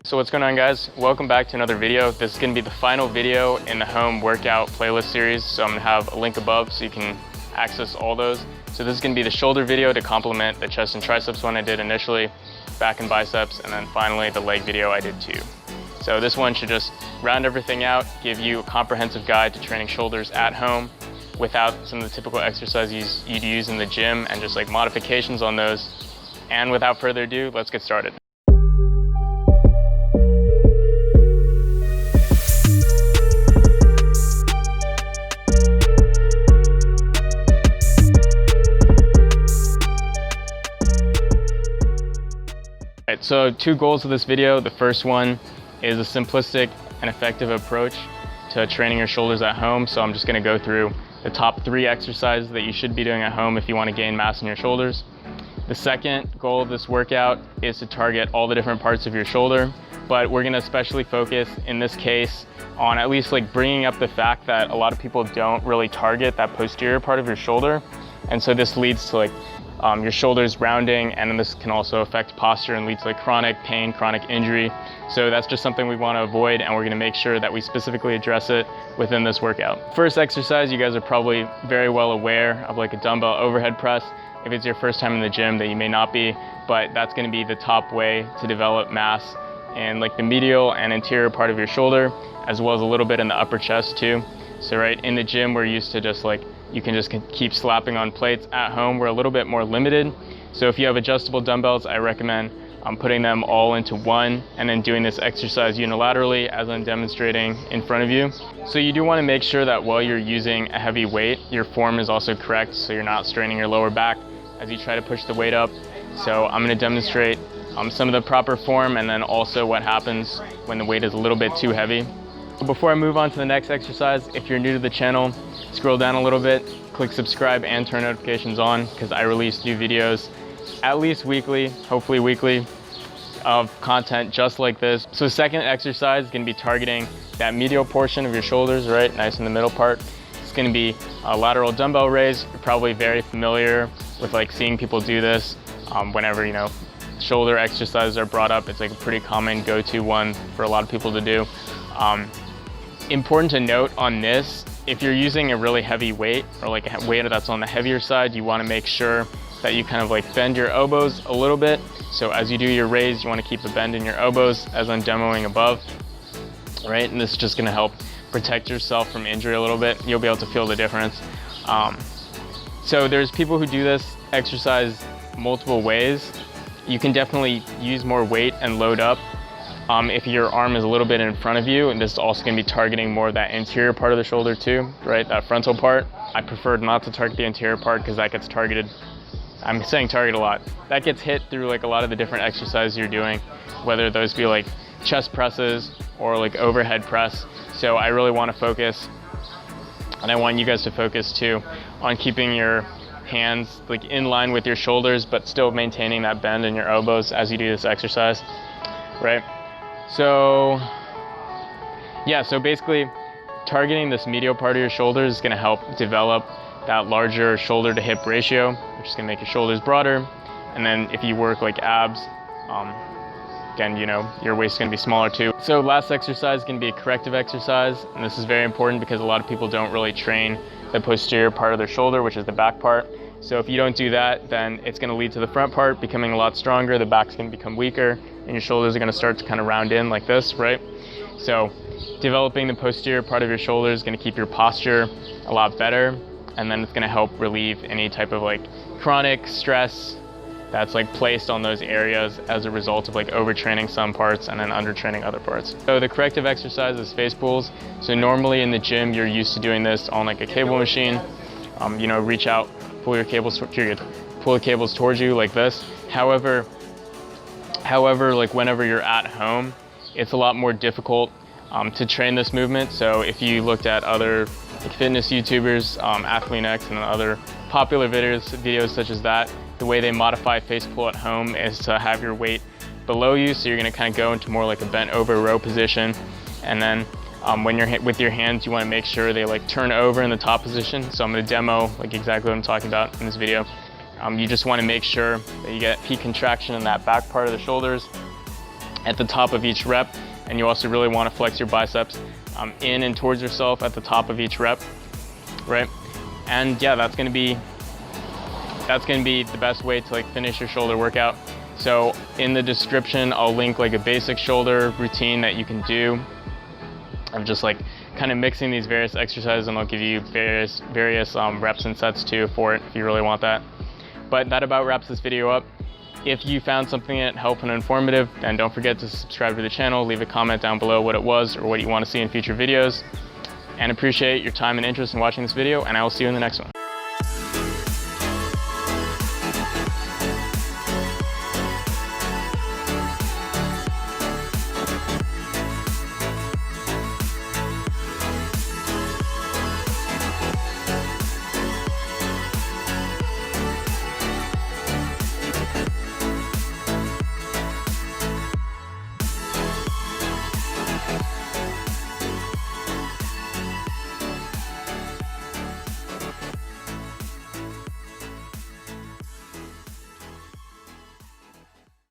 So what's going on, guys? Welcome back to another video. This is going to be the final video in the home workout playlist series. So I'm going to have a link above so you can access all those. So this is going to be the shoulder video to complement the chest and triceps one I did initially, back and biceps, and then finally the leg video I did too. So this one should just round everything out, give you a comprehensive guide to training shoulders at home without some of the typical exercises you'd use in the gym and just like modifications on those. And without further ado, let's get started. Alright, so two goals of this video. The first one is a simplistic and effective approach to training your shoulders at home. So I'm just going to go through the top 3 exercises that you should be doing at home if you want to gain mass in your shoulders. The second goal of this workout is to target all the different parts of your shoulder, but we're going to especially focus in this case on at least like bringing up the fact that a lot of people don't really target that posterior part of your shoulder. And so this leads to like your shoulders rounding, and then this can also affect posture and lead to like chronic pain, chronic injury. So that's just something we want to avoid, and we're going to make sure that we specifically address it within this workout. First exercise, you guys are probably very well aware of like a dumbbell overhead press. If it's your first time in the gym, that you may not be, but that's going to be the top way to develop mass in like the medial and anterior part of your shoulder, as well as a little bit in the upper chest too. So right in the gym, we're used to just like, you can just keep slapping on plates. At home, we're a little bit more limited. So if you have adjustable dumbbells, I recommend putting them all into one and then doing this exercise unilaterally as I'm demonstrating in front of you. So you do want to make sure that while you're using a heavy weight, your form is also correct, so you're not straining your lower back as you try to push the weight up. So I'm going to demonstrate some of the proper form and then also what happens when the weight is a little bit too heavy. Before I move on to the next exercise, if you're new to the channel, scroll down a little bit, click subscribe and turn notifications on, because I release new videos at least weekly, hopefully weekly, of content just like this. So the second exercise is going to be targeting that medial portion of your shoulders, right, nice in the middle part. It's going to be a lateral dumbbell raise. You're probably very familiar with like seeing people do this whenever, you know, shoulder exercises are brought up. It's like a pretty common go-to one for a lot of people to do. Important to note on this, if you're using a really heavy weight or like a weight that's on the heavier side, you want to make sure that you kind of like bend your elbows a little bit. So as you do your raise, you want to keep a bend in your elbows as I'm demoing above, right? And this is just going to help protect yourself from injury a little bit. You'll be able to feel the difference. So there's people who do this exercise multiple ways. You can definitely use more weight and load up if your arm is a little bit in front of you, and this is also going to be targeting more of that anterior part of the shoulder too, right, that frontal part. I prefer not to target the anterior part because that gets targeted, I'm saying target a lot, that gets hit through like a lot of the different exercises you're doing, whether those be like chest presses or like overhead press. So I really want to focus, and I want you guys to focus too, on keeping your hands like in line with your shoulders, but still maintaining that bend in your elbows as you do this exercise, right? So yeah, so basically targeting this medial part of your shoulders is going to help develop that larger shoulder to hip ratio, which is going to make your shoulders broader. And then if you work like abs, again, you know, your waist is going to be smaller too. So last exercise is going to be a corrective exercise, and this is very important because a lot of people don't really train the posterior part of their shoulder, which is the back part. So if you don't do that, then it's going to lead to the front part becoming a lot stronger, the back's going to become weaker, and your shoulders are going to start to kind of round in like this, right? So developing the posterior part of your shoulder is going to keep your posture a lot better, and then it's going to help relieve any type of like chronic stress that's like placed on those areas as a result of like overtraining some parts and then undertraining other parts. So the corrective exercise is face pulls. So normally in the gym, you're used to doing this on like a cable machine. You know, reach out, pull the cables towards you like this. However, like whenever you're at home, it's a lot more difficult to train this movement. So if you looked at other like fitness YouTubers, Athlete X and other popular videos such as that, the way they modify face pull at home is to have your weight below you. So you're gonna kind of go into more like a bent over row position. And then when you're with your hands, you wanna make sure they like turn over in the top position. So I'm gonna demo like exactly what I'm talking about in this video. You just wanna make sure that you get peak contraction in that back part of the shoulders at the top of each rep, and you also really want to flex your biceps in and towards yourself at the top of each rep, right? And yeah, that's gonna be the best way to like finish your shoulder workout. So in the description, I'll link like a basic shoulder routine that you can do. I'm just like kind of mixing these various exercises, and I'll give you various reps and sets too for it if you really want that. But that about wraps this video up. If you found something in it helpful and informative, then don't forget to subscribe to the channel, leave a comment down below what it was or what you want to see in future videos. And appreciate your time and interest in watching this video, and I will see you in the next one.